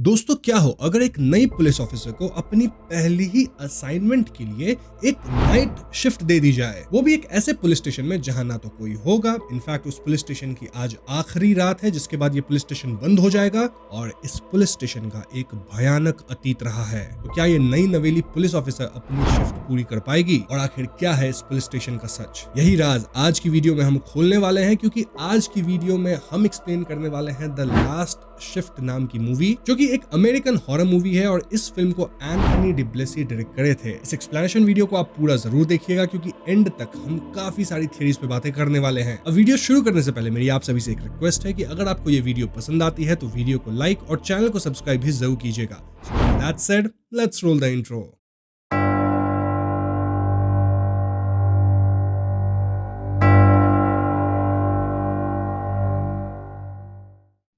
दोस्तों क्या हो अगर एक नई पुलिस ऑफिसर को अपनी पहली ही असाइनमेंट के लिए एक नाइट शिफ्ट दे दी जाए, वो भी एक ऐसे पुलिस स्टेशन में जहां ना तो कोई होगा। इनफैक्ट उस पुलिस स्टेशन की आज आखिरी रात है जिसके बाद ये पुलिस स्टेशन बंद हो जाएगा और इस पुलिस स्टेशन का एक भयानक अतीत रहा है। तो क्या ये नई नवेली पुलिस ऑफिसर अपनी शिफ्ट पूरी कर पाएगी और आखिर क्या है इस पुलिस स्टेशन का सच? यही राज आज की वीडियो में हम खोलने वाले हैं, क्योंकि आज की वीडियो में हम एक्सप्लेन करने वाले हैं द लास्ट शिफ्ट नाम की मूवी, जो कि एक अमेरिकन हॉरर मूवी है और इस फिल्म को एंथनी डिब्लेसी डायरेक्ट करे थे। इस एक्सप्लेनेशन वीडियो को आप पूरा जरूर देखिएगा क्योंकि एंड तक हम काफी सारी थियरीज पे बातें करने वाले हैं। अब वीडियो शुरू करने से पहले मेरी आप सभी से एक रिक्वेस्ट है कि अगर आपको ये वीडियो पसंद आती है तो वीडियो को लाइक और चैनल को सब्सक्राइब भी जरूर कीजिएगा। That said, let's roll the intro.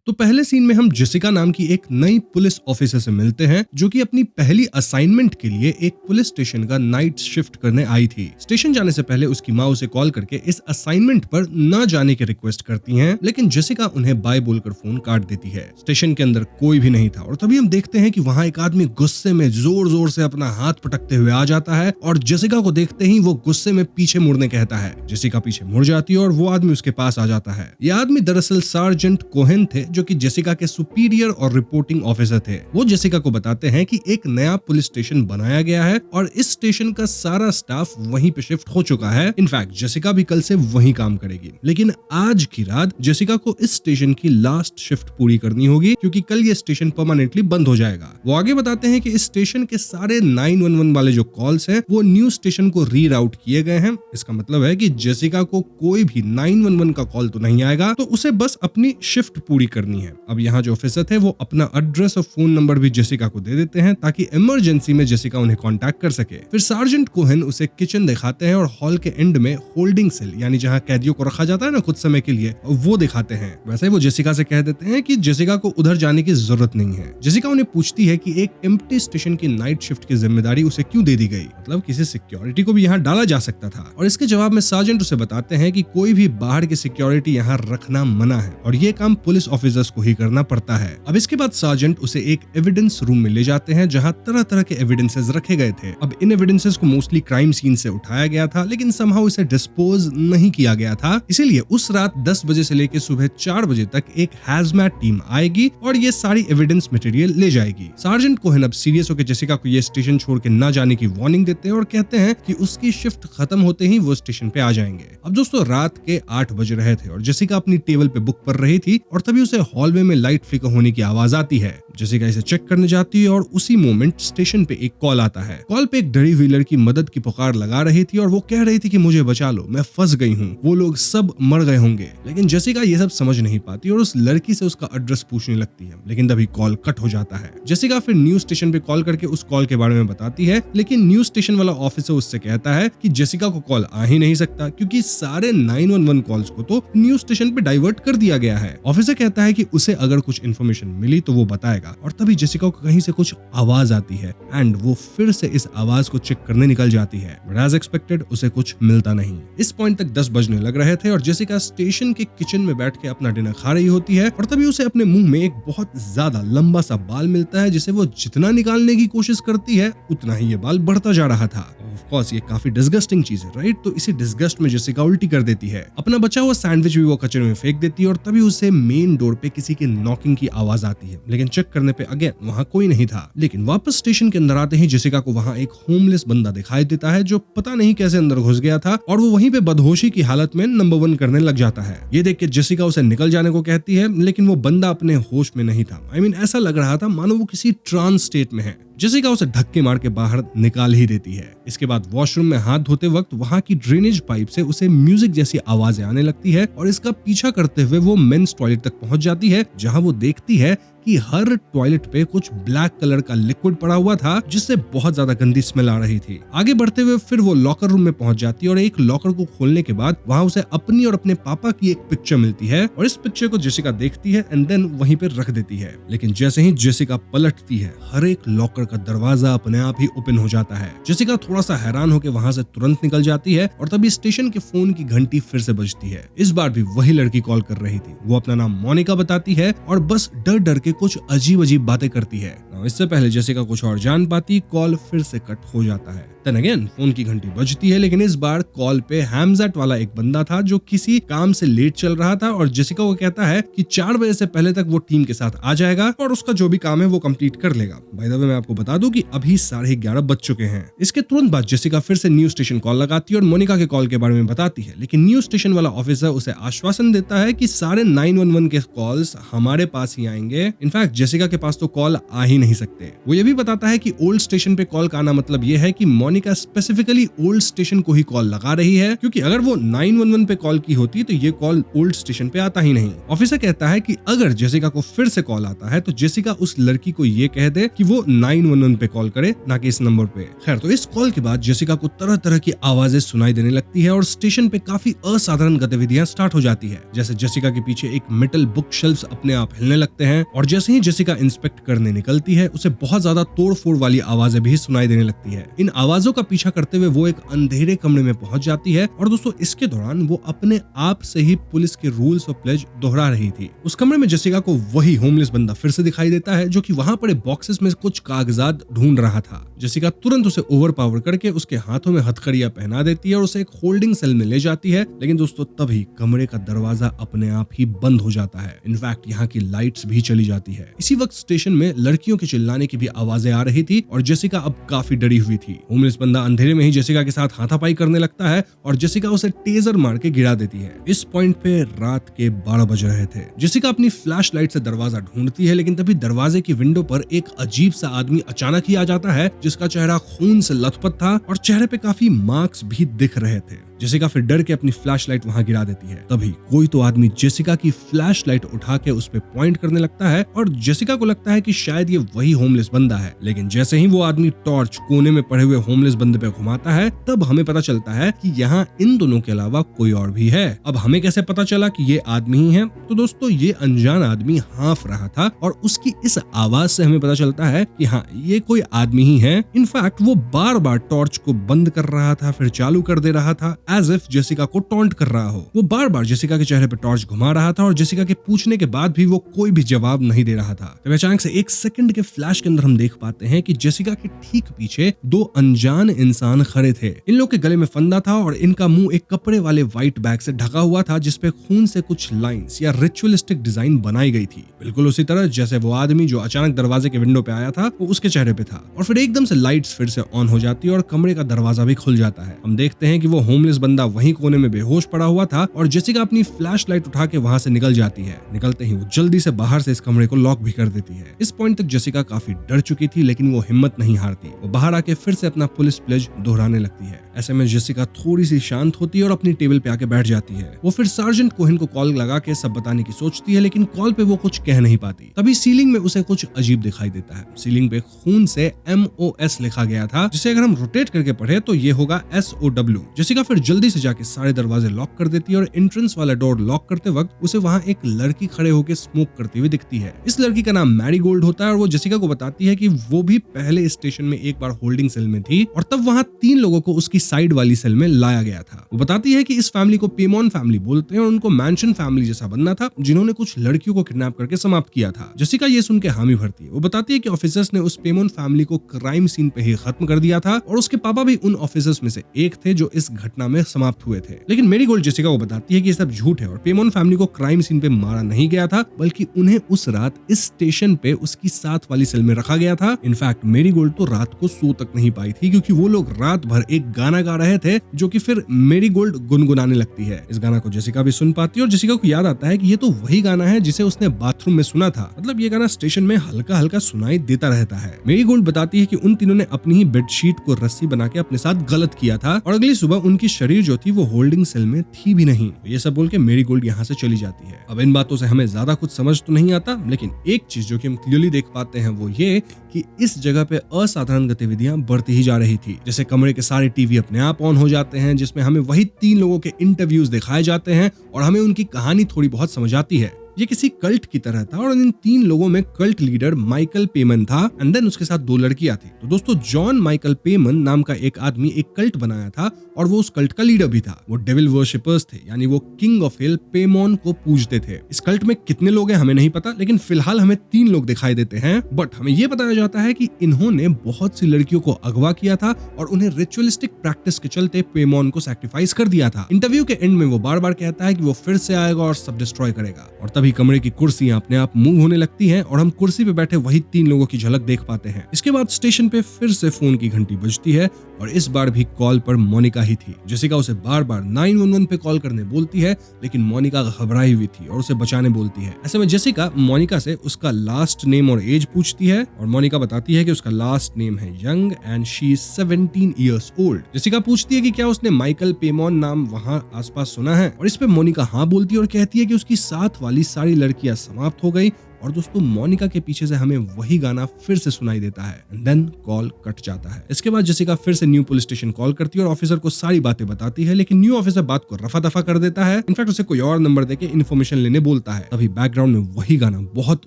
तो पहले सीन में हम जेसिका नाम की एक नई पुलिस ऑफिसर से मिलते हैं जो कि अपनी पहली असाइनमेंट के लिए एक पुलिस स्टेशन का नाइट शिफ्ट करने आई थी। स्टेशन जाने से पहले उसकी माँ उसे कॉल करके इस असाइनमेंट पर न जाने की रिक्वेस्ट करती हैं, लेकिन जेसिका उन्हें बाय बोलकर फोन काट देती है। स्टेशन के अंदर कोई भी नहीं था और तभी हम देखते हैं कि वहाँ एक आदमी गुस्से में जोर जोर से अपना हाथ पटकते हुए आ जाता है और जेसिका को देखते ही वो गुस्से में पीछे मुड़ने कहता है। जेसिका पीछे मुड़ जाती है और वो आदमी उसके पास आ जाता है। यह आदमी दरअसल सार्जेंट कोहेन थे जो कि जेसिका के सुपीरियर और रिपोर्टिंग ऑफिसर थे। वो जेसिका को बताते हैं कि एक नया पुलिस स्टेशन बनाया गया है और इस स्टेशन का सारा स्टाफ वहीं पे शिफ्ट हो चुका है। इनफैक्ट जेसिका भी कल से वहीं काम करेगी, लेकिन आज की रात जेसिका को इस स्टेशन की लास्ट शिफ्ट पूरी करनी होगी क्योंकि कल ये स्टेशन परमानेंटली बंद हो जाएगा। वो आगे बताते हैं कि इस स्टेशन के सारे 911 वाले जो कॉल्स हैं वो न्यू स्टेशन को रीराउट किए गए हैं। इसका मतलब है कि जेसिका को कोई भी 911 का कॉल तो नहीं आएगा, तो उसे बस अपनी शिफ्ट पूरी करनी है। अब यहाँ जो ऑफिसर थे वो अपना एड्रेस और फोन नंबर भी जेसिका को दे देते हैं ताकि इमरजेंसी में जेसिका उन्हें कांटेक्ट कर सके। फिर सार्जेंट कोहेन उसे किचन दिखाते हैं और हॉल के एंड में होल्डिंग सेल यानी जहाँ कैदियों को रखा जाता है ना कुछ समय के लिए, वो दिखाते हैं। वैसे वो जेसिका से कह देते हैं कि जेसिका को उधर जाने की जरूरत नहीं है। जेसिका उन्हें पूछती है कि एक एम्प्टी स्टेशन की नाइट शिफ्ट की जिम्मेदारी उसे क्यों दे दी गई, मतलब किसी सिक्योरिटी को भी यहाँ डाला जा सकता था। और इसके जवाब में सार्जेंट उसे बताते हैं कि कोई भी बाहर की सिक्योरिटी यहाँ रखना मना है और ये काम पुलिस ऑफिसर्स को ही करना पड़ता है। अब इसके बाद सार्जेंट उसे एक एविडेंस रूम में ले जाते हैं जहां तरह तरह के एविडेंसेस रखे गए थे। अब इन एविडेंसेस को मोस्टली क्राइम सीन से उठाया गया था, लेकिन समहाउ इसे डिस्पोज नहीं किया गया था। इसीलिए उस रात 10 बजे से लेकर सुबह 4 बजे तक एक हैजमैट टीम आएगी और ये सारी एविडेंस मटेरियल ले जाएगी। सार्जेंट कोहेन अब सीरियस होकर जेसिका को ये स्टेशन छोड़ के न जाने की वार्निंग देते हैं और कहते हैं कि उसकी शिफ्ट खत्म होते ही वो स्टेशन पे आ जाएंगे। अब दोस्तों रात के 8 बज रहे थे और जेसिका अपनी टेबल पे बुक पढ़ रही थी और तभी उसे हॉलवे में लाइट फ्लिकर होने की आवाज आती है। जेसिका इसे चेक करने जाती है और उसी मोमेंट स्टेशन पे एक कॉल आता है। कॉल पे एक डरी व्हीलर की मदद की पुकार लगा रही थी और वो कह रही थी कि मुझे बचा लो, मैं फंस गई हूँ, वो लोग सब मर गए होंगे। लेकिन जेसिका ये सब समझ नहीं पाती और उस लड़की से उसका एड्रेस पूछने लगती है, लेकिन तभी कॉल कट हो जाता है। जेसिका फिर न्यूज स्टेशन पे कॉल करके उस कॉल के बारे में बताती है, लेकिन न्यूज स्टेशन वाला ऑफिसर उससे कहता है कि जेसिका को कॉल आ ही नहीं सकता क्योंकि सारे 911 कॉल्स को तो न्यूज स्टेशन पे डाइवर्ट कर दिया गया है। ऑफिसर कहता है कि उसे अगर कुछ इन्फॉर्मेशन मिली तो वो बताएगा और तभी जेसिका को कहीं से कुछ आवाज आती है एंड वो फिर से इस आवाज को चेक करने निकल जाती है। बट एज एक्सपेक्टेड उसे कुछ मिलता नहीं। इस पॉइंट तक 10 बजने लग रहे थे और जेसिका स्टेशन के किचन में बैठ के अपना डिनर खा रही होती है और तभी उसे अपने मुंह में एक बहुत ज्यादा लंबा सा बाल मिलता है जिसे वो जितना निकालने की कोशिश करती है उतना ही ये बाल बढ़ता जा रहा था। ऑफ कोर्स ये काफी डिस्गस्टिंग चीज है, राइट? तो इसी डिस्गस्ट में जेसिका उल्टी कर देती है। अपना बचा हुआ सैंडविच भी वो कचरे में फेंक देती है और तभी उसे मेन डोर पे किसी के नॉकिंग की आवाज आती है, लेकिन चेक करने पे अगेन वहाँ कोई नहीं था। लेकिन वापस स्टेशन के अंदर आते ही जेसिका को वहाँ एक होमलेस बंदा दिखाई देता है जो पता नहीं कैसे अंदर घुस गया था और वो वहीं पे बदहोशी की हालत में नंबर 1 करने लग जाता है। ये देख के जेसिका उसे निकल जाने को कहती है, लेकिन वो बंदा अपने होश में नहीं था। ऐसा लग रहा था मानो वो किसी ट्रांस स्टेट में है। जेसिका उसे धक्के मार के बाहर निकाल ही देती है। इसके बाद वॉशरूम में हाथ धोते वक्त वहाँ की ड्रेनेज पाइप से उसे म्यूजिक जैसी आवाजें आने लगती है और इसका पीछा करते हुए वो मेंस टॉयलेट तक पहुंच जाती है जहाँ वो देखती है कि हर टॉयलेट पे कुछ ब्लैक कलर का लिक्विड पड़ा हुआ था जिससे बहुत ज्यादा गंदी स्मेल आ रही थी। आगे बढ़ते हुए फिर वो लॉकर रूम में पहुंच जाती है और एक लॉकर को खोलने के बाद वहां उसे अपनी और अपने पापा की एक पिक्चर मिलती है और इस पिक्चर को जेसिका देखती है एंड देन वहीं पे रख देती है। लेकिन जैसे ही जेसिका पलटती है हर एक लॉकर का दरवाजा अपने आप ही ओपन हो जाता है। जेसिका थोड़ा सा हैरान होकर वहां से तुरंत निकल जाती है और तभी स्टेशन के फोन की घंटी फिर से बजती है। इस बार भी वही लड़की कॉल कर रही थी। वो अपना नाम मोनिका बताती है और बस डर डर के के कुछ अजीब अजीब बातें करती है। इससे पहले जेसिका कुछ और जान पाती, कॉल फिर से कट हो जाता है। देन अगेन फोन की घंटी बजती है, लेकिन इस बार कॉल पे हैमजेट वाला एक बंदा था जो किसी काम से लेट चल रहा था और जेसिका को कहता है कि 4 बजे से पहले तक वो टीम के साथ आ जाएगा और उसका जो भी काम है वो कंप्लीट कर लेगा। बाय द वे मैं आपको बता दूं कि अभी 11:30 बज चुके हैं। इसके तुरंत बाद जेसिका फिर से न्यूज स्टेशन कॉल लगाती है और मोनिका के कॉल के बारे में बताती है, लेकिन न्यूज स्टेशन वाला ऑफिसर उसे आश्वासन देता है कि सारे 911 के कॉल्स हमारे पास ही आएंगे। इनफैक्ट जेसिका के पास तो कॉल आ ही नहीं सकते। वो ये भी बताता है कि ओल्ड स्टेशन पे कॉल का आना मतलब ये है कि मोनिका स्पेसिफिकली ओल्ड स्टेशन को ही कॉल लगा रही है, क्योंकि अगर वो 911 पे कॉल की होती तो ये कॉल ओल्ड स्टेशन पे आता ही नहीं। ऑफिसर कहता है कि अगर जेसिका को फिर से कॉल आता है तो जेसिका उस लड़की को ये कह दे कि वो 911 पे कॉल करे, ना कि इस नंबर पे। खैर, तो इस कॉल के बाद जेसिका को तरह तरह की आवाजें सुनाई देने लगती है और स्टेशन पे काफी असाधारण गतिविधियां स्टार्ट हो जाती है। जैसे जेसिका के पीछे एक मेटल बुक शेल्फ्स अपने आप हिलने लगते हैं और जैसे ही जेसिका इंस्पेक्ट करने निकलती है उसे बहुत ज्यादा तोड़-फोड़ वाली आवाजें भी सुनाई देने लगती है। इन आवाजों का पीछा करते हुए वो एक अंधेरे कमरे में पहुंच जाती है और दोस्तों इसके दौरान वो अपने आप से ही पुलिस के रूल्स और प्लेज दोहरा रही थी। उस कमरे में जेसिका को वही होमलेस बंदा फिर से दिखाई देता है जो कि वहां पड़े बॉक्सेस में कुछ कागजात ढूंढ रहा था। जेसिका तुरंत उसे ओवरपावर करके उसके हाथों में हथकड़ियां पहना देती है और उसे एक होल्डिंग सेल में ले जाती है, लेकिन दोस्तों तभी कमरे का दरवाजा अपने आप ही बंद हो जाता है। इनफैक्ट यहाँ की लाइट्स भी चली जाती है। इसी वक्त स्टेशन में लड़कियों के चिल्लाने की भी आवाजें आ रही थी और जेसिका अब काफी डरी हुई थी। होमलेस बंदा अंधेरे में ही जेसिका के साथ हाथापाई करने लगता है और जेसिका उसे टेजर मार के गिरा देती है। इस पॉइंट पे रात के 12 बज रहे थे। जेसिका अपनी फ्लैश लाइट से दरवाजा ढूंढती है, लेकिन तभी दरवाजे की विंडो पर एक अजीब सा आदमी अचानक ही आ जाता है जिसका चेहरा खून से लथपथ था और चेहरे पे काफी मार्क्स भी दिख रहे थे। जेसिका फिर डर के अपनी फ्लैश लाइट वहां गिरा देती है। तभी कोई तो आदमी जेसिका की फ्लैश लाइट उठा के उस पे पॉइंट करने लगता है और जेसिका को लगता है कि शायद ये वही होमलेस बंदा है, लेकिन जैसे ही वो आदमी टॉर्च कोने में पड़े हुए होमलेस बंदे पे घुमाता है तब हमें पता चलता है कि यहाँ इन दोनों के अलावा कोई और भी है। अब हमें कैसे पता चला कि ये आदमी ही है? तो दोस्तों ये अनजान आदमी हाँफ रहा था और उसकी इस आवाज से हमें पता चलता है कि हाँ ये कोई आदमी ही है। इनफैक्ट वो बार बार टॉर्च को बंद कर रहा था फिर चालू कर दे रहा था एज इफ जेसिका को टॉन्ट कर रहा हो। वो बार बार जेसिका के चेहरे पे टॉर्च घुमा रहा था और जेसिका के पूछने के बाद भी वो कोई भी जवाब नहीं दे रहा था। तब अचानक से 1 सेकंड के फ्लैश के अंदर हम देख पाते हैं कि जेसिका के ठीक पीछे 2 अनजान इंसान खड़े थे। इन लोग के गले में फंदा था और इनका मुंह एक कपड़े वाले व्हाइट बैग से ढका हुआ था जिसपे खून से कुछ लाइंस या रिचुअलिस्टिक डिजाइन बनाई गई थी, बिल्कुल उसी तरह जैसे वो आदमी जो अचानक दरवाजे के विंडो पे आया था वो उसके चेहरे पे था। और फिर एकदम से लाइट्स फिर से ऑन हो जाती है और कमरे का दरवाजा भी खुल जाता है। हम देखते हैं कि वो होमलेस बंदा वहीं कोने में बेहोश पड़ा हुआ था और जेसिका अपनी फ्लैश लाइट उठा के वहां से निकल जाती है। निकलते ही वो जल्दी से बाहर से इस कमरे को लॉक भी कर देती है। इस पॉइंट तक जेसिका काफी डर चुकी थी, लेकिन वो हिम्मत नहीं हारती। वो बाहर आके फिर से अपना पुलिस प्लेज दोहराने लगती है। ऐसे में जेसिका थोड़ी सी शांत होती है और अपनी टेबल पे आके बैठ जाती है। वो फिर सार्जेंट कोहेन को कॉल लगा के सब बताने की सोचती है, लेकिन कॉल पे वो कुछ कह नहीं पाती। तभी सीलिंग में उसे कुछ अजीब दिखाई देता है। सीलिंग पे खून से MOS लिखा गया था, जिसे अगर हम रोटेट करके पढ़े तो ये होगा SOW। जेसिका फिर जल्दी से जाके सारे दरवाजे लॉक कर देती है और एंट्रेंस वाला डोर लॉक करते वक्त उसे वहाँ एक लड़की खड़े होकर स्मोक करती हुई दिखती है। इस लड़की का नाम मैरीगोल्ड होता है और वो जेसिका को बताती है कि वो भी पहले स्टेशन में एक बार होल्डिंग सेल में थी और तब वहाँ 3 लोगों को उसकी साइड वाली सेल में लाया गया था। वो बताती है कि इस फैमिली को पेमोन फैमिली बोलते हैं और उनको मैंशन फैमिली जैसा बनना था जिन्होंने कुछ लड़कियों को किडनैप करके समाप्त किया था। जेसिका ये सुन के हामी भरती है। वो बताती है कि ऑफिसर्स ने उस पेमोन फैमिली को क्राइम सीन पे ही खत्म कर दिया था और उसके पापा भी उन ऑफिसर्स में से एक थे जो इस घटना में समाप्त हुए थे। लेकिन मैरीगोल्ड जेसिका को बताती है कि ये सब झूठ है और पेमोन फैमिली को क्राइम सीन पे मारा नहीं गया था, बल्कि उन्हें उस रात इस स्टेशन पे उसकी साथ वाली सेल में रखा गया था। इनफैक्ट मैरीगोल्ड तो रात को सो तक नहीं पाई थी क्योंकि वो लोग रात भर एक गाना गा रहे थे जो कि फिर मैरीगोल्ड गुनगुनाने लगती है। इस गाना को जेसिका भी सुन पाती है और जेसिका को याद आता है कि ये तो वही गाना है जिसे उसने बाथरूम में सुना था। मतलब ये गाना स्टेशन में हल्का हल्का सुनाई देता रहता है। मैरीगोल्ड बताती है कि उन तीनों ने अपनी ही बेडशीट को रस्सी बना के अपने साथ गलत किया था और अगली सुबह उनकी शरीर जो थी वो होल्डिंग सेल में थी भी नहीं। ये सब बोल के मैरीगोल्ड यहाँ से चली जाती है। अब इन बातों से हमें ज्यादा कुछ समझ तो नहीं आता, लेकिन एक चीज जो कि हम क्लियरली देख पाते हैं वो ये कि इस जगह पे असाधारण गतिविधियां बढ़ती ही जा रही थी। जैसे कमरे के सारे टीवी अपने आप ऑन हो जाते हैं जिसमें हमें वही 3 लोगों के इंटरव्यूज दिखाए जाते हैं और हमें उनकी कहानी थोड़ी बहुत समझ आती है। ये किसी कल्ट की तरह था और इन 3 लोगों में कल्ट लीडर माइकल पेमन था एंड देन उसके साथ 2 लड़कियां थी। तो दोस्तों जॉन माइकल पेमन नाम का एक आदमी एक कल्ट बनाया था और वो उस कल्ट का लीडर भी था। वो डेविल वर्शिपर्स थे, यानी वो किंग ऑफ हिल पेमोन को पूजते थे। इस कल्ट में कितने लोग हैं हमें नहीं पता, लेकिन फिलहाल हमें 3 लोग दिखाई देते हैं। बट हमें ये बताया जाता है कि इन्होंने बहुत सी लड़कियों को अगवा किया था और उन्हें रिचुअलिस्टिक प्रैक्टिस के चलते पेमोन को सैक्रिफाइस कर दिया था। इंटरव्यू के एंड में वो बार बार कहता है कि वो फिर से आएगा और सब डिस्ट्रॉय करेगा। और तभी कमरे की कुर्सियां अपने आप मूव होने लगती हैं और हम कुर्सी पे बैठे वही 3 लोगों की झलक देख पाते हैं। इसके बाद स्टेशन पे फिर से फोन की घंटी बजती है और इस बार भी कॉल पर मोनिका ही थी। जेसिका उसे बार बार 911 पे कॉल करने बोलती है, लेकिन मोनिका घबराई हुई थी और उसे बचाने बोलती है। ऐसे में जेसिका मोनिका से उसका लास्ट नेम और एज पूछती है और मोनिका बताती है कि उसका लास्ट नेम है young and she is 17 years old. Jessica पूछती है कि क्या उसने माइकल पेमोन नाम वहां आसपास सुना है और इस पे मोनिका हाँ बोलती है और कहती है कि उसकी साथ वाली सारी लड़कियां समाप्त हो गई। और दोस्तों मोनिका के पीछे से हमें वही गाना फिर से सुनाई देता है एंड देन कॉल कट जाता है। इसके बाद जेसिका फिर से न्यू पुलिस स्टेशन कॉल करती है और ऑफिसर को सारी बातें बताती है, लेकिन न्यू ऑफिसर बात को रफा दफा कर देता है। इनफैक्ट उसे कोई और नंबर देके इन्फॉर्मेशन लेने बोलता है। तभी बैकग्राउंड में वही गाना बहुत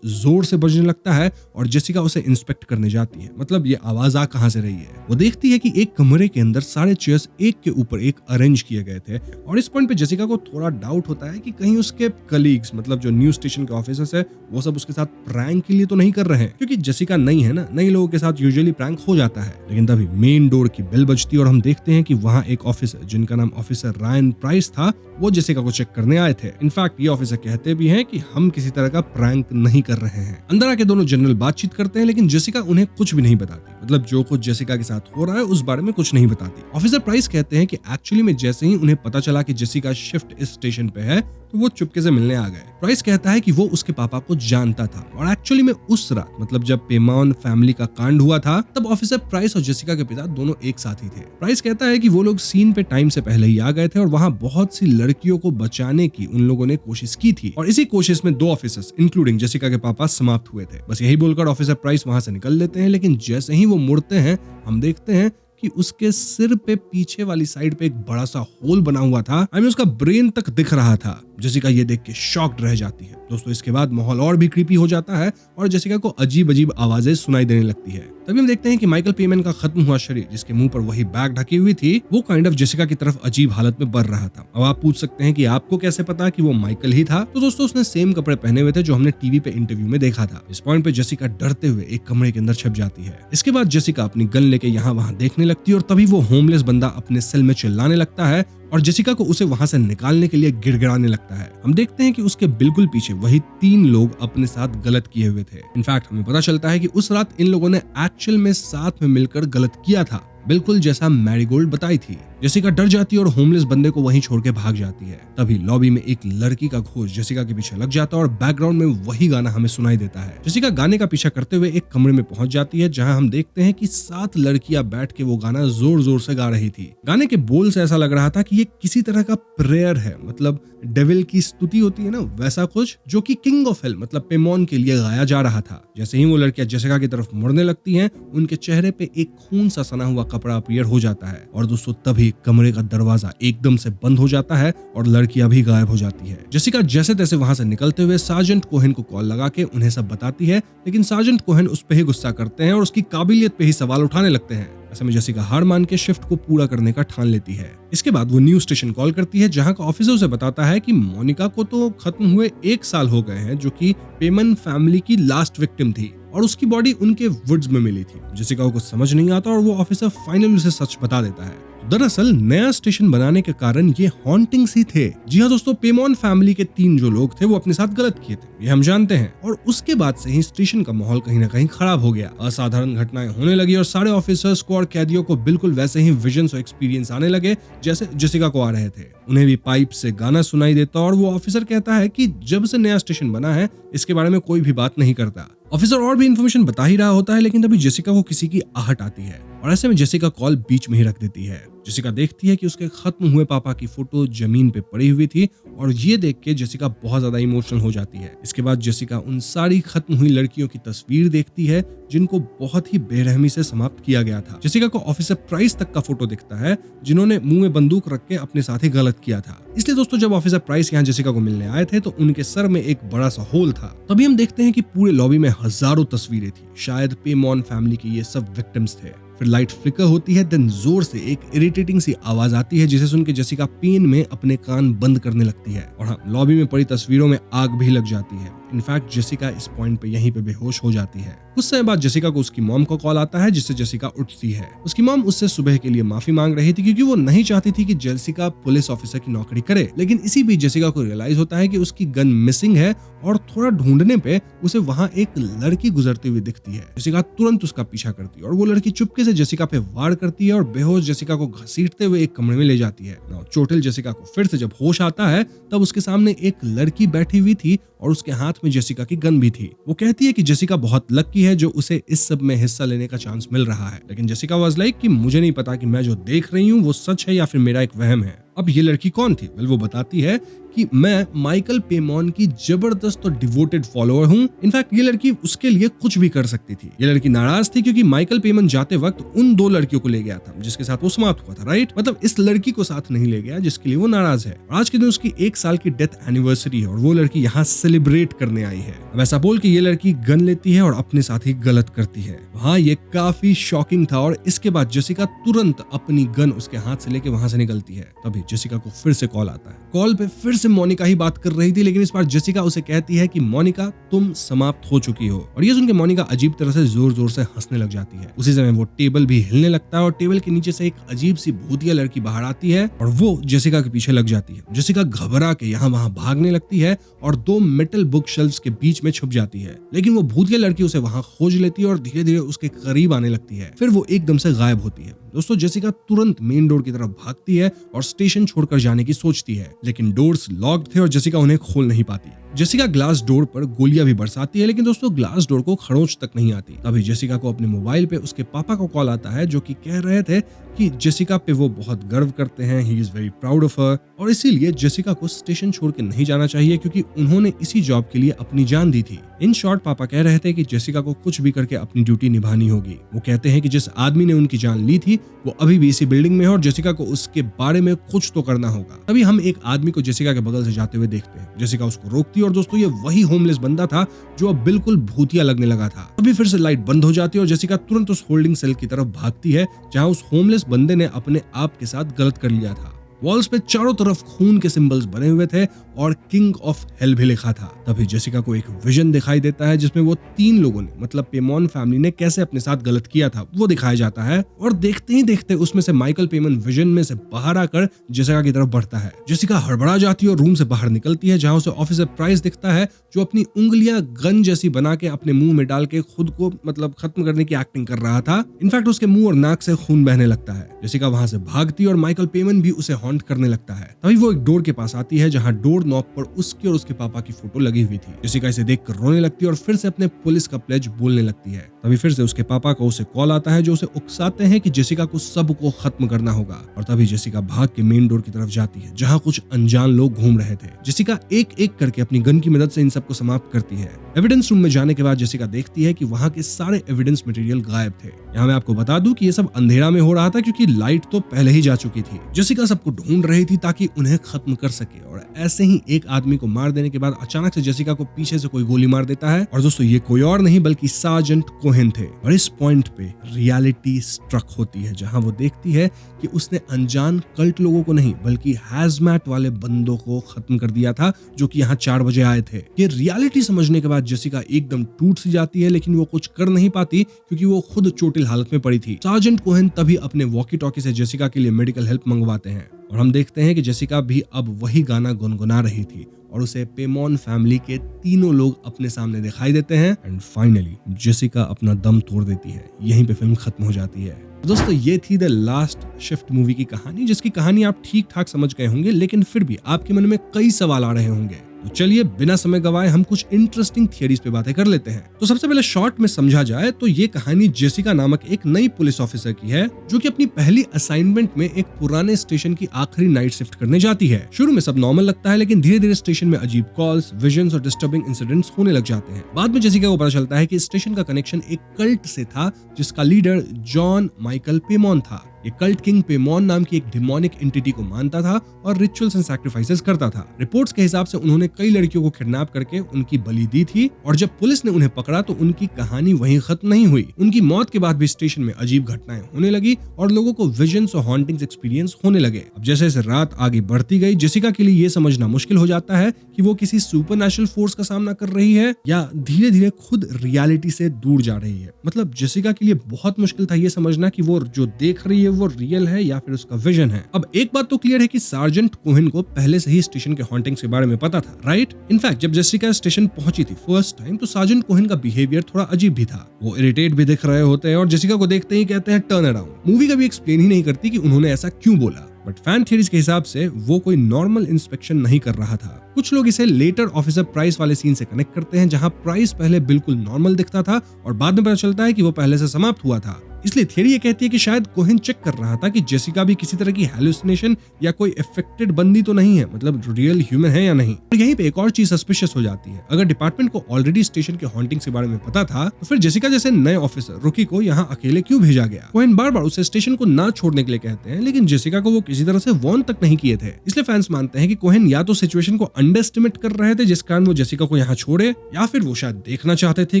जोर से बजने लगता है और जेसिका उसे इंस्पेक्ट करने जाती है। मतलब ये आवाज आ कहां से रही है। वो देखती है कि एक कमरे के अंदर सारे चेयर्स एक के ऊपर एक अरेंज किए गए थे और इस पॉइंट पे जेसिका को थोड़ा डाउट होता है कि कहीं उसके कलीग्स, मतलब जो न्यूज स्टेशन के ऑफिसर्स है, वो सब उसके साथ प्रैंक के लिए तो नहीं कर रहे हैं, क्योंकि जेसिका नई है ना, नई लोगों के साथ यूजुअली प्रैंक हो जाता है। लेकिन तभी मेन डोर की बेल बजती है और हम देखते हैं कि वहां एक ऑफिसर जिनका नाम ऑफिसर रायन प्राइस था, वो जेसिका को चेक करने आए थे। इनफैक्ट ये ऑफिसर कहते भी हैं कि हम किसी तरह का प्रैंक नहीं कर रहे हैं। अंदर आके दोनों जनरल बातचीत करते हैं, लेकिन जेसिका उन्हें कुछ भी नहीं बताती। मतलब जो कुछ जेसिका के साथ हो रहा है उस बारे में कुछ नहीं बताती। ऑफिसर प्राइस कहते हैं कि एक्चुअली में जैसे ही उन्हें पता चला कि जेसिका शिफ्ट इस स्टेशन पे है तो वो चुपके से मिलने आ गए। प्राइस कहता है कि वो उसके पापा को जानता था और एक्चुअली में उस रात, मतलब जब पेमोन फैमिली का कांड हुआ था, तब ऑफिसर प्राइस और जेसिका के पिता दोनों एक साथ ही थे। प्राइस कहता है कि वो लोग सीन पे टाइम से पहले ही आ गए थे और वहां बहुत सी लड़कियों को बचाने की उन लोगों ने कोशिश की थी और इसी कोशिश में 2 ऑफिसर्स इंक्लूडिंग जेसिका के पापा समाप्त हुए थे। बस यही बोलकर ऑफिसर प्राइस वहां से निकल लेते हैं, लेकिन जैसे ही वो मुड़ते हैं हम देखते हैं कि उसके सिर पे पीछे वाली साइड पे एक बड़ा सा होल बना हुआ था। उसका ब्रेन तक दिख रहा था। जेसिका ये देख के शॉक्ड रह जाती है। दोस्तों इसके बाद माहौल और भी क्रीपी हो जाता है और जेसिका को अजीब अजीब आवाजें सुनाई देने लगती है। तभी हम देखते हैं कि माइकल पेमन का खत्म हुआ शरीर, जिसके मुंह पर वही बैग ढकी हुई थी, वो काइंड ऑफ जेसिका की तरफ अजीब हालत में बढ़ रहा था। अब आप पूछ सकते हैं कि आपको कैसे पता कि वो माइकल ही था? तो दोस्तों उसने सेम कपड़े पहने हुए थे जो हमने टीवी पे इंटरव्यू में देखा था। इस पॉइंट पे जेसिका डरते हुए एक कमरे के अंदर छिप जाती है। इसके बाद जेसिका अपनी गन लेके यहाँ वहाँ देखने लगती है और तभी वो होमलेस बंदा अपने सेल में चिल्लाने लगता है और जेसिका को उसे वहां से निकालने के लिए गिड़गिड़ाने लगता है। हम देखते हैं कि उसके बिल्कुल पीछे वही 3 लोग अपने साथ गलत किए हुए थे। इनफैक्ट हमें पता चलता है कि उस रात इन लोगों ने एक्चुअल में साथ में मिलकर गलत किया था, बिल्कुल जैसा मैरीगोल्ड बताई थी। जेसिका डर जाती है और होमलेस बंदे को वहीं छोड़ के भाग जाती है। तभी लॉबी में एक लड़की का घोष जेसिका के पीछे लग जाता है और बैकग्राउंड में वही गाना हमें सुनाई देता है। जेसिका गाने का पीछा करते हुए एक कमरे में पहुंच जाती है जहां हम देखते हैं कि 7 लड़कियां बैठ के वो गाना जोर जोर से गा रही थी। गाने के बोल से ऐसा लग रहा था कि ये किसी तरह का प्रेयर है, मतलब डेविल की स्तुति होती है ना, वैसा कुछ, जो कि किंग ऑफ हेल मतलब पेमोन के लिए गाया जा रहा था। जैसे ही वो लड़कियां जेसिका की तरफ मुड़ने लगती हैं, उनके चेहरे पे एक खून सा सना हुआ कपड़ा अपीयर हो जाता है और दोस्तों तभी कमरे का दरवाजा एकदम से बंद हो जाता है और लड़कियां भी गायब हो जाती है। जेसिका जैसे तैसे वहां से निकलते हुए सार्जेंट कोहेन को कॉल लगा के उन्हें सब बताती है, लेकिन सार्जेंट कोहेन उस पे ही गुस्सा करते हैं और उसकी काबिलियत पे ही सवाल उठाने लगते हैं। ऐसे में जेसिका हार मान के शिफ्ट को पूरा करने का ठान लेती है। इसके बाद वो न्यूज स्टेशन कॉल करती है जहां का ऑफिसर उसे बताता है कि मोनिका को तो खत्म हुए 1 साल हो गए हैं, जो कि पेमन फैमिली की लास्ट विक्टिम थी और उसकी बॉडी उनके वुड्स में मिली थी। जेसिका को कुछ समझ नहीं आता और वो ऑफिसर फाइनली उसे सच बता देता है। दरअसल नया स्टेशन बनाने के कारण ये हॉन्टिंग्स ही थे। जी हाँ दोस्तों, पेमोन फैमिली के 3 जो लोग थे वो अपने साथ गलत किए थे, ये हम जानते हैं। और उसके बाद से ही स्टेशन का माहौल कहीं ना कहीं खराब हो गया। असाधारण घटनाएं होने लगी और सारे ऑफिसर्स को और कैदियों को बिल्कुल वैसे ही विजन्स और एक्सपीरियंस आने लगे जैसे जेसिका को आ रहे थे। उन्हें भी पाइप से गाना सुनाई देता और वो ऑफिसर कहता है कि जब से नया स्टेशन बना है इसके बारे में कोई भी बात नहीं करता। ऑफिसर और भी इंफॉर्मेशन बता ही रहा होता है, लेकिन तभी जेसिका को किसी की आहट आती है और ऐसे में जेसिका कॉल बीच में ही रख देती है। जेसिका देखती है कि उसके खत्म हुए पापा की फोटो जमीन पे पड़ी हुई थी और ये देख के जेसिका बहुत ज्यादा इमोशनल हो जाती है। इसके बाद जेसिका उन सारी खत्म हुई लड़कियों की तस्वीर देखती है जिनको बहुत ही बेरहमी से समाप्त किया गया था। जेसिका को ऑफिसर प्राइस तक का फोटो दिखता है जिन्होंने मुंह में बंदूक रख के अपने साथ ही गलत किया था। इसलिए दोस्तों जब ऑफिसर प्राइस यहाँ जेसिका को मिलने आए थे तो उनके सर में एक बड़ा सा होल था। तभी हम देखते हैं कि पूरे लॉबी में हजारों तस्वीरें थी। शायद पेमॉन फैमिली के ये सब विक्टिम्स थे। फिर लाइट फ्लिकर होती है, देन जोर से एक इरिटेटिंग सी आवाज आती है जिसे सुन के जेसिका पेन में अपने कान बंद करने लगती है। और हाँ, लॉबी में पड़ी तस्वीरों में आग भी लग जाती है। इनफैक्ट जेसिका इस पॉइंट पे यहीं पे बेहोश हो जाती है। कुछ समय बाद जेसिका को उसकी मॉम का कॉल आता है जिससे जेसिका उठती है। उसकी मॉम उससे सुबह के लिए माफी मांग रही थी क्योंकि वो नहीं चाहती थी कि जेसिका पुलिस ऑफिसर की नौकरी करे। लेकिन इसी बीच जेसिका को रियलाइज होता है कि उसकी गन मिसिंग है और थोड़ा ढूंढने पे उसे वहां एक लड़की गुजरती हुई दिखती है। जेसिका तुरंत उसका पीछा करती है और वो लड़की चुपके से जेसिका पे वार करती है और बेहोश जेसिका को घसीटते हुए एक कमरे में ले जाती है। चोटिल जेसिका को फिर से जब होश आता है तब उसके सामने एक लड़की बैठी हुई थी और उसके हाथ में जेसिका की गन भी थी। वो कहती है कि जेसिका बहुत लकी है जो उसे इस सब में हिस्सा लेने का चांस मिल रहा है। लेकिन जेसिका वाज लाइक कि मुझे नहीं पता कि मैं जो देख रही हूँ वो सच है या फिर मेरा एक वहम है। अब ये लड़की कौन थी? वेल वो बताती है कि मैं माइकल पेमॉन की जबरदस्त और डिवोटेड फॉलोअर हूँ। इनफैक्ट ये लड़की उसके लिए कुछ भी कर सकती थी। ये लड़की नाराज थी क्योंकि माइकल पेमन जाते वक्त उन दो लड़कियों को ले गया था जिसके साथ वो समाप्त हुआ था, राइट? मतलब इस लड़की को साथ नहीं ले गया जिसके लिए वो नाराज है। आज के दिन उसकी 1 साल की डेथ एनिवर्सरी है और वो लड़की यहाँ सेलिब्रेट करने आई है। अब ऐसा बोल के ये लड़की गन लेती है और अपने साथ ही गलत करती है। हाँ, ये काफी शॉकिंग था और इसके बाद जेसिका तुरंत अपनी गन उसके हाथ से लेके वहां से निकलती है। तभी जेसिका को फिर से कॉल आता है। कॉल पे फिर से मोनिका ही बात कर रही थी, लेकिन इस बार जेसिका उसे कहती है कि मोनिका तुम समाप्त हो चुकी हो। और ये सुन के मोनिका अजीब तरह से जोर जोर से हंसने लग जाती है। उसी समय वो टेबल भी हिलने लगता है और टेबल के नीचे से एक अजीब सी भूतिया लड़की बाहर आती है और वो जेसिका के पीछे लग जाती है। जेसिका घबरा के यहाँ वहां भागने लगती है और 2 मेटल बुक शेल्फ्स के बीच में छुप जाती है। लेकिन वो भूतिया लड़की उसे वहां खोज लेती है और धीरे धीरे उसके करीब आने लगती है। फिर वो एकदम से गायब होती है। दोस्तों जेसिका तुरंत मेन डोर की तरफ भागती है और स्टेशन छोड़कर जाने की सोचती है, लेकिन डोर्स लॉक्ड थे और जेसिका उन्हें खोल नहीं पाती। जेसिका ग्लास डोर पर गोलियां भी बरसाती है, लेकिन दोस्तों ग्लास डोर को खरोंच तक नहीं आती। तभी जेसिका को अपने मोबाइल पे उसके पापा का कॉल आता है जो कि कह रहे थे कि जेसिका पे वो बहुत गर्व करते हैं, he is very proud of her, और इसीलिए जेसिका को स्टेशन छोड़ के नहीं जाना चाहिए क्योंकि उन्होंने इसी जॉब के लिए अपनी जान दी थी। इन शॉर्ट पापा कह रहे थे कि जेसिका को कुछ भी करके अपनी ड्यूटी निभानी होगी। वो कहते हैं कि जिस आदमी ने उनकी जान ली थी वो अभी भी इसी बिल्डिंग में है और जेसिका को उसके बारे में कुछ तो करना होगा। तभी हम एक आदमी को जेसिका के बगल से जाते हुए देखते हैं। जेसिका उसको रोकती है और दोस्तों ये वही होमलेस बंदा था जो अब बिल्कुल भूतिया लगने लगा था। अभी फिर से लाइट बंद हो जाती है और जेसिका तुरंत उस होल्डिंग सेल की तरफ भागती है जहां उस होमलेस बंदे ने अपने आप के साथ गलत कर लिया था। वॉल्स पे चारों तरफ खून के सिंबल्स बने हुए थे और किंग ऑफ हेल भी लिखा था। तभी जेसिका को एक विजन दिखाई देता है जिसमें वो 3 लोगों ने मतलब पेमॉन फैमिली ने कैसे अपने साथ गलत किया था वो दिखाया जाता है और देखते ही देखते उसमें से माइकल पेमन विजन में से बाहर आकर जेसिका की तरफ बढ़ता है। जेसिका हड़बड़ा जाती है और रूम से बाहर निकलती है जहां उसे ऑफिसर प्राइस दिखता है जो अपनी उंगलियां गन जैसी बना के अपने मुंह में डाल के खुद को मतलब खत्म करने की एक्टिंग कर रहा था। इनफैक्ट उसके मुंह और नाक से खून बहने लगता है। जेसिका वहां से भागती है और माइकल पेमन भी उसे हॉन्ट करने लगता है। तभी वो एक डोर के पास आती है जहां डोर नॉब पर उसके और उसके पापा की फोटो लगी हुई थी। जेसिका इसे देखकर रोने लगती है और फिर से अपने पुलिस का प्लेज बोलने लगती है। तभी फिर से उसके पापा को उसे कॉल आता है जो उसे उकसाते हैं कि जेसिका को सबको खत्म करना होगा। और तभी जेसिका भाग के मेन डोर की तरफ जाती है जहां कुछ अनजान लोग घूम रहे थे। जेसिका एक एक करके अपनी गन की मदद से इन सबको समाप्त करती है। एविडेंस रूम में जाने के बाद जेसिका देखती है कि वहां के सारे एविडेंस मटेरियल गायब थे। यहाँ मैं आपको बता दूं कि ये सब अंधेरा में हो रहा था क्योंकि लाइट तो पहले ही जा चुकी थी। जेसिका सबको ढूंढ रही थी ताकि उन्हें खत्म कर सके और ऐसे ही एक आदमी को मार देने के बाद अचानक से जेसिका को पीछे से कोई गोली मार देता है। और दोस्तों ये कोई और नहीं बल्कि सार्जेंट कोहेन थे। और इस पॉइंट पे रियलिटी स्ट्रक होती है जहां वो देखती है कि उसने अनजान कल्ट लोगों को नहीं बल्कि हैजमैट वाले बंदों को खत्म कर दिया था जो कि यहाँ 4 बजे आए थे। ये रियलिटी समझने के बाद जेसिका एकदम टूट सी जाती है, लेकिन वो कुछ कर नहीं पाती क्योंकि वो खुद चोटिल हालत में पड़ी थी। सार्जेंट कोहेन तभी अपने वॉकी टॉकी से जेसिका के लिए मेडिकल हेल्प मंगवाते हैं और हम देखते हैं कि जेसिका भी अब वही गाना गुनगुना रही थी और उसे पेमॉन फैमिली के तीनों लोग अपने सामने दिखाई देते हैं। एंड फाइनली जेसिका अपना दम तोड़ देती है। यहीं पे फिल्म खत्म हो जाती है। दोस्तों ये थी द लास्ट शिफ्ट मूवी की कहानी, जिसकी कहानी आप ठीक ठाक समझ गए होंगे, लेकिन फिर भी आपके मन में कई सवाल आ रहे होंगे। तो चलिए बिना समय गवाए हम कुछ इंटरेस्टिंग थियरीज पे बातें कर लेते हैं। तो सबसे पहले शॉर्ट में समझा जाए तो ये कहानी जेसिका नामक एक नई पुलिस ऑफिसर की है जो कि अपनी पहली असाइनमेंट में एक पुराने स्टेशन की आखिरी नाइट शिफ्ट करने जाती है। शुरू में सब नॉर्मल लगता है, लेकिन धीरे धीरे स्टेशन में अजीब कॉल्स, विजन्स और डिस्टर्बिंग इंसिडेंट्स होने लग जाते हैं। बाद में जेसिका को पता चलता है कि स्टेशन का कनेक्शन एक कल्ट से था जिसका लीडर जॉन माइकल पेमॉन था। ये कल्ट किंग पेमॉन नाम की एक डिमोनिक एंटिटी को मानता था और रिचुअल्स एंड सैक्रिफाइसेस करता था। रिपोर्ट्स के हिसाब से उन्होंने कई लड़कियों को किडनैप करके उनकी बलि दी थी और जब पुलिस ने उन्हें पकड़ा तो उनकी कहानी वहीं खत्म नहीं हुई। उनकी मौत के बाद भी स्टेशन में अजीब घटनाएं होने लगी और लोगों को विजन्स और हॉन्टिंग्स एक्सपीरियंस होने लगे। अब जैसे जैसे रात आगे बढ़ती गई, जेसिका के लिए ये समझना मुश्किल हो जाता है कि वो किसी सुपरनैचुरल फोर्स का सामना कर रही है या धीरे धीरे खुद रियलिटी से दूर जा रही है। मतलब जेसिका के लिए बहुत मुश्किल था ये समझना कि वो जो देख रही है वो रियल है या फिर उसका विजन है। अब एक बात तो क्लियर है कि सार्जेंट कोहेन को पहले से ही स्टेशन के हॉन्टिंग्स के बारे में पता था, राइट? इनफैक्ट जब जेसिका स्टेशन पहुंची थी फर्स्ट टाइम तो सार्जेंट कोहेन का बिहेवियर थोड़ा अजीब भी था। वो इरिटेट भी दिख रहे होते हैं और जेसिका को देखते ही कहते हैं टर्न अराउंड। मूवी कभी एक्सप्लेन ही नहीं करती कि उन्होंने ऐसा क्यों बोला, बट फैन थियरीज के हिसाब से वो कोई नॉर्मल इंस्पेक्शन नहीं कर रहा था। कुछ लोग इसे लेटर ऑफिसर प्राइस वाले सीन से कनेक्ट करते हैं जहां प्राइस पहले बिल्कुल नॉर्मल दिखता था और बाद में पता चलता है कि वो पहले से समाप्त हुआ था। इसलिए थियरी ये कहती है कि शायद कोहेन चेक कर रहा था कि जेसिका भी किसी तरह की हैलुसिनेशन या कोई इफेक्टेड बंदी तो नहीं है, मतलब रियल ह्यूमन है या नहीं। और यहीं पे एक और चीज सस्पिशियस हो जाती है। अगर डिपार्टमेंट को ऑलरेडी स्टेशन के हॉन्टिंग्स के बारे में पता था तो फिर जेसिका जैसे नए ऑफिसर रुकी को यहाँ अकेले क्यों भेजा गया? कोहेन बार बार उसे स्टेशन को ना छोड़ने के लिए कहते हैं, लेकिन जेसिका को वो किसी तरह से वार्न तक नहीं किए थे। इसलिए फैंस मानते हैं कि कोहेन या तो सिचुएशन को अंडर एस्टिमेट कर रहे थे जिस कारण वो जेसिका को यहाँ छोड़े, या फिर वो शायद देखना चाहते थे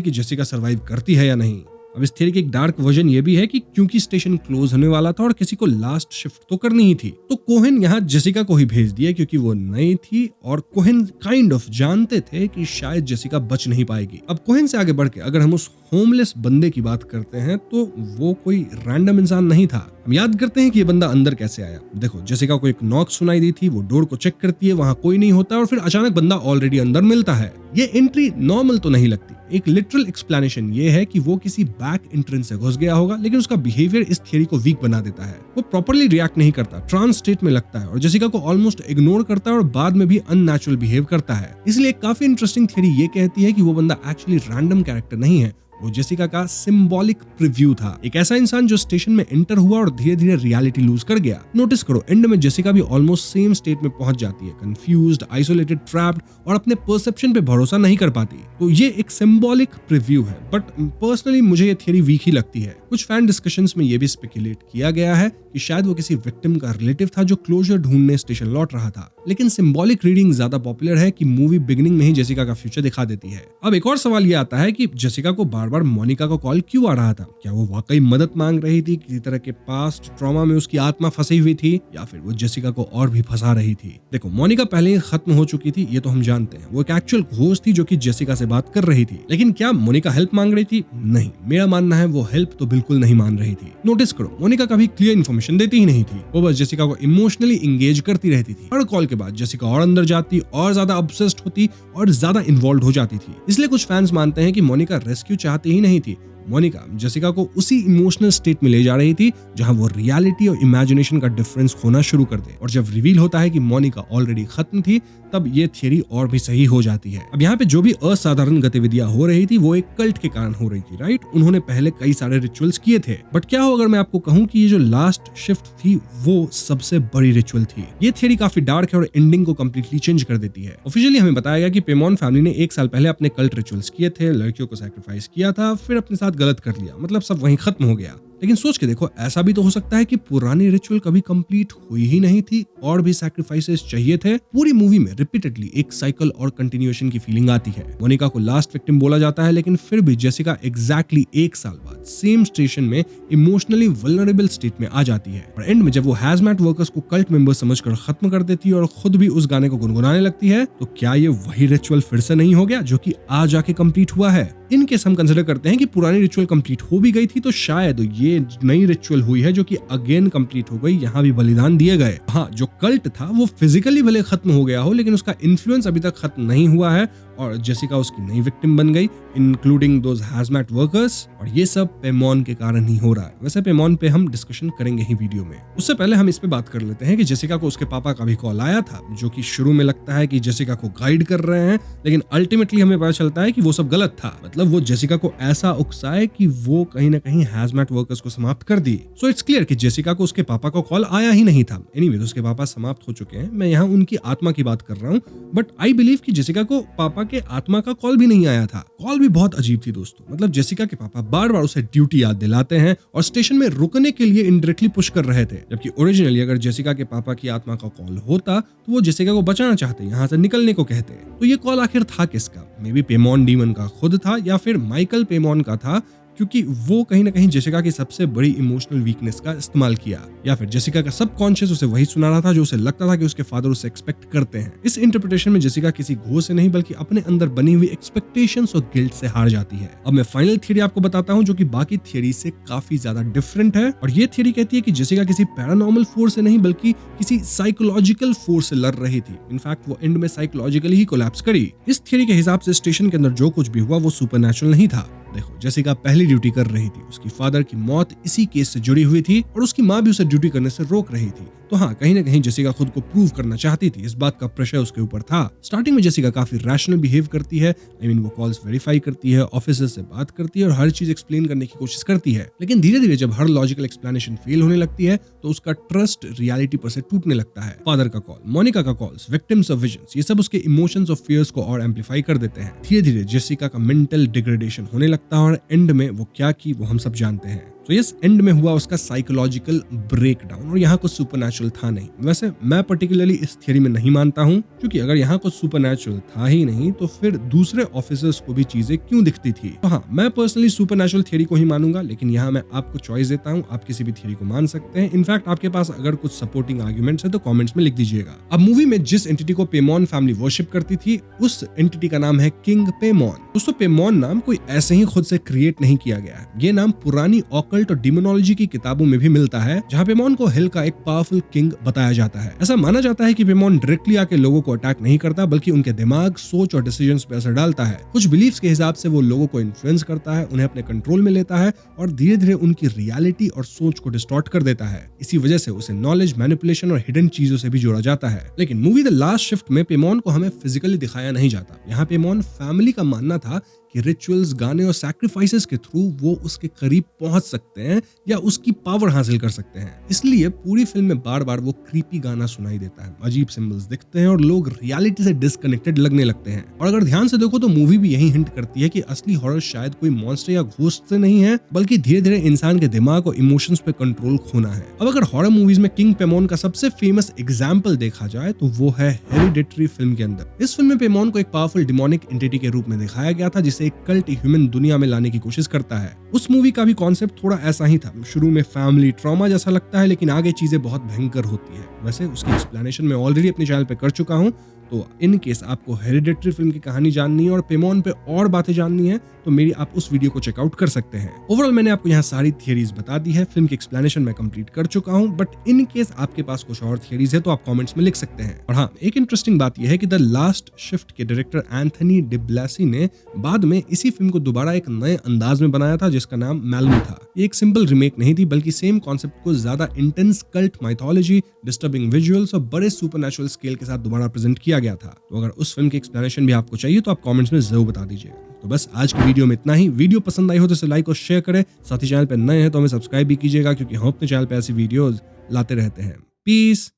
कि जेसिका सर्वाइव करती है या नहीं। अब इस थियरी की एक डार्क वर्जन ये भी है कि क्योंकि स्टेशन क्लोज होने वाला था और किसी को लास्ट शिफ्ट तो करनी ही थी, तो कोहेन यहाँ जेसिका को ही भेज दिया क्योंकि वो नई थी और कोहेन काइंड ऑफ जानते थे कि शायद जेसिका बच नहीं पाएगी। अब कोहेन से आगे बढ़ के अगर हम उस होमलेस बंदे की बात करते हैं तो वो कोई रैंडम इंसान नहीं था। हम याद करते हैं कि ये बंदा अंदर कैसे आया। देखो, जेसिका को एक नॉक सुनाई दी थी, वो डोर को चेक करती है, वहां कोई नहीं होता और फिर अचानक बंदा ऑलरेडी अंदर मिलता है। ये एंट्री नॉर्मल तो नहीं लगती। एक लिटरल एक्सप्लेनेशन ये है कि वो किसी बैक एंट्रेंस से घुस गया होगा, लेकिन उसका बिहेवियर इस थियरी को वीक बना देता है। वो प्रॉपर्ली रिएक्ट नहीं करता, ट्रांस स्टेट में लगता है और जेसिका को ऑलमोस्ट इग्नोर करता है और बाद में भी अननेचुरल बिहेव करता है। इसलिए काफी इंटरेस्टिंग थियरी ये कहती है कि वो बंदा एक्चुअली रैंडम कैरेक्टर नहीं है, वो जेसिका का सिंबॉलिक प्रीव्यू था। एक ऐसा इंसान जो स्टेशन में एंटर हुआ और धीरे धीरे रियलिटी लूज कर गया। नोटिस करो, एंड में जेसिका भी ऑलमोस्ट सेम स्टेट में पहुंच जाती है, कंफ्यूज्ड, आइसोलेटेड, ट्रैप्ड और अपने परसेप्शन पे भरोसा नहीं कर पाती। तो ये एक सिंबॉलिक प्रीव्यू है, बट पर्सनली मुझे ये थियरी वीक ही लगती है। कुछ फैन डिस्कशंस में ये भी स्पेकुलेट किया गया है कि शायद वो किसी विक्टिम का रिलेटिव था जो क्लोजर ढूंढने स्टेशन लौट रहा था। लेकिन सिंबॉलिक रीडिंग ज्यादा पॉपुलर है कि मूवी बिगिनिंग में ही जेसिका का फ्यूचर दिखा देती है। अब एक और सवाल ये आता है कि जेसिका को बार बार मोनिका का कॉल क्यों आ रहा था? क्या वो वाकई मदद मांग रही थी, किसी तरह के पास्ट ट्रॉमा में उसकी आत्मा फंसी हुई थी, या फिर वो जेसिका को और भी फंसा रही थी? देखो, मोनिका पहले ही खत्म हो चुकी थी, ये तो हम जानते हैं। वो एक एक्चुअल घोस्ट थी जो कि जेसिका से बात कर रही थी, लेकिन क्या मोनिका हेल्प मांग रही थी? नहीं, मेरा मानना है वो हेल्प तो बिल्कुल नहीं मान रही थी। नोटिस करो, मोनिका कभी क्लियर इन्फॉर्मेशन देती ही नहीं थी, वो बस जेसिका को इमोशनली एंगेज करती रहती थी। हर कॉल के बाद जेसिका और अंदर जाती और ज्यादा ऑब्सेस्ड होती और ज्यादा इन्वॉल्व हो जाती थी। इसलिए कुछ फैंस मानते हैं कि मोनिका रेस्क्यू चाहती ही नहीं थी। मोनिका जेसिका को उसी इमोशनल स्टेट में ले जा रही थी जहां वो रियलिटी और इमेजिनेशन का डिफरेंस होना शुरू कर दे। और जब रिवील होता है कि मोनिका ऑलरेडी खत्म थी, तब ये थियरी और भी सही हो जाती है। अब यहाँ पे जो भी असाधारण गतिविधियां हो रही थी वो एक कल्ट के कारण हो रही थी, राइट? उन्होंने पहले कई सारे रिचुअल्स किए थे, बट क्या हो अगर मैं आपको कहूँ कि ये जो लास्ट शिफ्ट थी वो सबसे बड़ी रिचुअल थी। ये थियरी काफी डार्क है और एंडिंग को कम्प्लीटली चेंज कर देती है। ऑफिशियली हमें बताया गया कि पेमॉन फैमिली ने 1 साल पहले अपने कल्ट रिचुअल्स किए थे, लड़कियों को सैक्रिफाइस किया था, फिर अपने साथ गलत कर लिया, मतलब सब वहीं खत्म हो गया। लेकिन सोच के देखो, ऐसा भी तो हो सकता है कि पुरानी रिचुअल कभी कंप्लीट हुई ही नहीं थी और भी सैक्रिफाइसेस चाहिए थे। पूरी मूवी में रिपीटेडली एक साइकिल और कंटिन्यूएशन की फीलिंग आती है। मोनिका को लास्ट विक्टिम बोला जाता है, लेकिन फिर भी जेसिका एग्जैक्टली 1 साल बाद सेम स्टेशन में इमोशनली वल्नरेबल स्टेट में आ जाती है और एंड में जब वो हैजमैट वर्कर्स को कल्ट मेंबर समझकर खत्म कर देती है और खुद भी उस गाने को गुनगुनाने लगती है, तो क्या ये वही रिचुअल फिर से नहीं हो गया जो कि आज आके कंप्लीट हुआ है? इन केस हम कंसिडर करते हैं कि पुरानी रिचुअल कंप्लीट हो भी गई थी, तो शायद ये नई रिचुअल हुई है जो कि अगेन कंप्लीट हो गई, यहाँ भी बलिदान दिए गए। हाँ, जो कल्ट था वो फिजिकली भले खत्म हो गया हो, लेकिन उसका इन्फ्लुएंस अभी तक खत्म नहीं हुआ है और जेसिका उसकी नई विक्टिम बन गई, इंक्लूडिंग दोज हैजमैट वर्कर्स। और ये सब पेमॉन के कारण ही हो रहा है। वैसे पेमॉन पे हम डिस्कशन करेंगे ही वीडियो में। उससे पहले हम इस पे बात कर लेते हैं कि जेसिका को उसके पापा का भी कॉल आया था, जो कि शुरू में लगता है कि जेसिका को गाइड कर रहे हैं, लेकिन अल्टीमेटली हमें पता चलता है कि वो सब गलत था। मतलब वो जेसिका को ऐसा उकसाए कि वो कहीं ना कहीं हैजमैट वर्कर्स को समाप्त कर दी। सो इट्स क्लियर कि जेसिका को उसके पापा का कॉल आया ही नहीं था। एनीवेज, उसके पापा समाप्त हो चुके हैं। मैं यहाँ उनकी आत्मा की बात कर रहा हूँ, बट आई बिलीव कि जेसिका को पापा के आत्मा का कॉल भी नहीं आया था। कॉल भी बहुत अजीब थी दोस्तों। मतलब जेसिका के पापा बार बार उसे ड्यूटी याद दिलाते हैं और स्टेशन में रुकने के लिए इनडायरेक्टली पुश कर रहे थे, जबकि ओरिजिनली अगर जेसिका के पापा की आत्मा का कॉल होता तो वो जेसिका को बचाना चाहते, यहाँ से निकलने को कहते। तो ये कॉल आखिर था किसका? मे बी पेमॉन डीमन का खुद था या फिर माइकल पेमॉन का था, क्योंकि वो कहीं ना कहीं जेसिका की सबसे बड़ी इमोशनल वीकनेस का इस्तेमाल किया, या फिर जेसिका का सबकॉन्शियस उसे वही सुना रहा था जो उसे लगता था कि उसके फादर उसे एक्सपेक्ट करते हैं। इस इंटरप्रिटेशन में जेसिका किसी घोष से नहीं बल्कि अपने अंदर बनी हुई एक्सपेक्टेशंस और गिल्ट से हार जाती है। अब मैं फाइनल थियरी आपको बताता हूँ जो कि बाकी थियरी से काफी ज्यादा डिफरेंट है, और ये थियरी कहती है कि जेसिका किसी पैरानॉर्मल फोर्स से नहीं बल्कि किसी साइकोलॉजिकल फोर्स से लड़ रही थी। इनफैक्ट वो एंड में साइकोलॉजिकली ही कोलैप्स करी। इस थियरी के हिसाब से स्टेशन के अंदर जो कुछ भी हुआ वो सुपरनैचुरल नहीं था। देखो, जेसिका पहली ड्यूटी कर रही थी, उसकी फादर की मौत इसी केस से जुड़ी हुई थी और उसकी माँ भी उसे ड्यूटी करने से रोक रही थी। तो हाँ, कहीं ना कहीं जेसिका खुद को प्रूव करना चाहती थी, इस बात का प्रेशर उसके ऊपर था। स्टार्टिंग में जेसिका काफी रैशनल बिहेव करती है, वो कॉल्स वेरीफाई करती है, ऑफिसर से बात करती है और हर चीज एक्सप्लेन करने की कोशिश करती है। लेकिन धीरे धीरे जब हर लॉजिकल एक्सप्लेनेशन फेल होने लगती है तो उसका ट्रस्ट रियलिटी पर से टूटने लगता है। फादर का कॉल, मोनिका का कॉल्स, विक्टिम्स ऑफ विजन्स, ये सब उसके इमोशंस और फियर्स को और एम्पलीफाई कर देते हैं। धीरे धीरे जेसिका का मेंटल डिग्रेडेशन होने लगता है और एंड में वो क्या की वो हम सब जानते हैं। तो यस, एंड में हुआ उसका साइकोलॉजिकल ब्रेकडाउन और यहाँ कुछ सुपरनैचुरल था नहीं। वैसे मैं पर्टिकुलरली इस थियरी में नहीं मानता हूँ, क्योंकि अगर यहाँ कुछ सुपरनैचुरल था ही नहीं तो फिर दूसरे ऑफिसर्स को भी चीजें क्यों दिखती थी। तो हाँ, मैं पर्सनली सुपरनैचुरल थियरी को ही मानूंगा, लेकिन यहाँ मैं आपको चॉइस देता हूँ, आप किसी भी थियरी को मान सकते हैं। इनफैक्ट आपके पास अगर कुछ सपोर्टिंग आर्ग्यूमेंट्स है तो कॉमेंट्स में लिख दीजिएगा। अब मूवी में जिस एंटिटी को पेमॉन फैमिली वर्शिप करती थी उस एंटिटी का नाम है किंग पेमॉन। दोस्तों, पेमॉन नाम कोई ऐसे ही खुद से क्रिएट नहीं किया गया है। ये नाम पुरानी ऑकल्ट और डिमोनोलॉजी की किताबों में भी मिलता है, जहाँ पेमॉन को हेल का एक पावरफुल किंग बताया जाता है। ऐसा माना जाता है कि पेमॉन डायरेक्टली आके लोगों को अटैक नहीं करता, बल्कि उनके दिमाग, सोच और डिसीजंस पे असर डालता है। कुछ बिलीफ्स के हिसाब से वो लोगों को इन्फ्लुएंस करता है, उन्हें अपने कंट्रोल में लेता है और धीरे धीरे उनकी रियलिटी और सोच को डिस्टॉर्ट कर देता है। इसी वजह से उसे नॉलेज, मैनिपुलेशन और हिडन चीजों से भी जोड़ा जाता है। लेकिन मूवी द लास्ट शिफ्ट में पेमॉन को हमें फिजिकली दिखाया नहीं जाता। यहाँ पेमॉन फैमिली का मानना था कि रिचुअल्स, गाने और सैक्रिफाइसेस के थ्रू वो उसके करीब पहुंच सकते हैं या उसकी पावर हासिल कर सकते हैं। इसलिए पूरी फिल्म में बार बार वो क्रीपी गाना सुनाई देता है, अजीब सिंबल्स दिखते हैं और लोग रियलिटी से डिस्कनेक्टेड लगने लगते हैं। और अगर ध्यान से देखो तो मूवी भी यही हिंट करती है कि असली हॉरर शायद कोई मॉन्स्टर या घोस्ट से नहीं है, बल्कि धीरे धीरे इंसान के दिमाग और इमोशंस पे कंट्रोल खोना है। अब अगर हॉरर मूवीज में किंग पेमॉन का सबसे फेमस एग्जाम्पल देखा जाए तो वो है हेरिडिटरी फिल्म के अंदर। इस फिल्म में पेमॉन को एक पावरफुल डिमोनिक एंटिटी के रूप में दिखाया गया था, जिसे एक कल्ट ह्यूमन दुनिया में लाने की कोशिश करता है। उस मूवी का भी कॉन्सेप्ट थोड़ा ऐसा ही था। शुरू में फैमिली ट्रॉमा जैसा लगता है, लेकिन आगे चीजें बहुत भयंकर होती है। वैसे उसकी एक्सप्लेनेशन मैं ऑलरेडी अपने चैनल पे कर चुका हूँ, तो इन केस आपको हेरिडिटरी फिल्म की कहानी जाननी है और पेमॉन पे और बातें जाननी है तो मेरी आप उस वीडियो को चेकआउट कर सकते हैं। ओवरऑल मैंने आपको यहाँ सारी थियरीज बता दी है, फिल्म की एक्सप्लेनेशन मैं कंप्लीट कर चुका हूँ, बट इन केस आपके पास कुछ और थियरीज है तो आप कमेंट्स में लिख सकते हैं। और हाँ, एक इंटरेस्टिंग बात यह है कि द लास्ट शिफ्ट के डायरेक्टर एंथनी डिब्लासी ने बाद में इसी फिल्म को दोबारा एक नए अंदाज में बनाया था, जिसका नाम मैलमू था। ये एक सिंपल रीमेक नहीं थी, बल्कि सेम कॉन्सेप्ट को ज्यादा intense cult mythology, disturbing visuals और बड़े सुपरनैचुरल स्केल के साथ दोबारा प्रेजेंट किया गया था। तो अगर उस फिल्म की एक्सप्लेनेशन भी आपको चाहिए तो आप कमेंट्स में जरूर बता दीजिएगा। तो बस आज की वीडियो में इतना ही। वीडियो पसंद आई हो तो इसे लाइक और शेयर करें। साथ ही चैनल पर नए हैं तो हमें सब्सक्राइब भी कीजिएगा, क्योंकि हम अपने चैनल पर ऐसी वीडियोस लाते रहते हैं। पीस।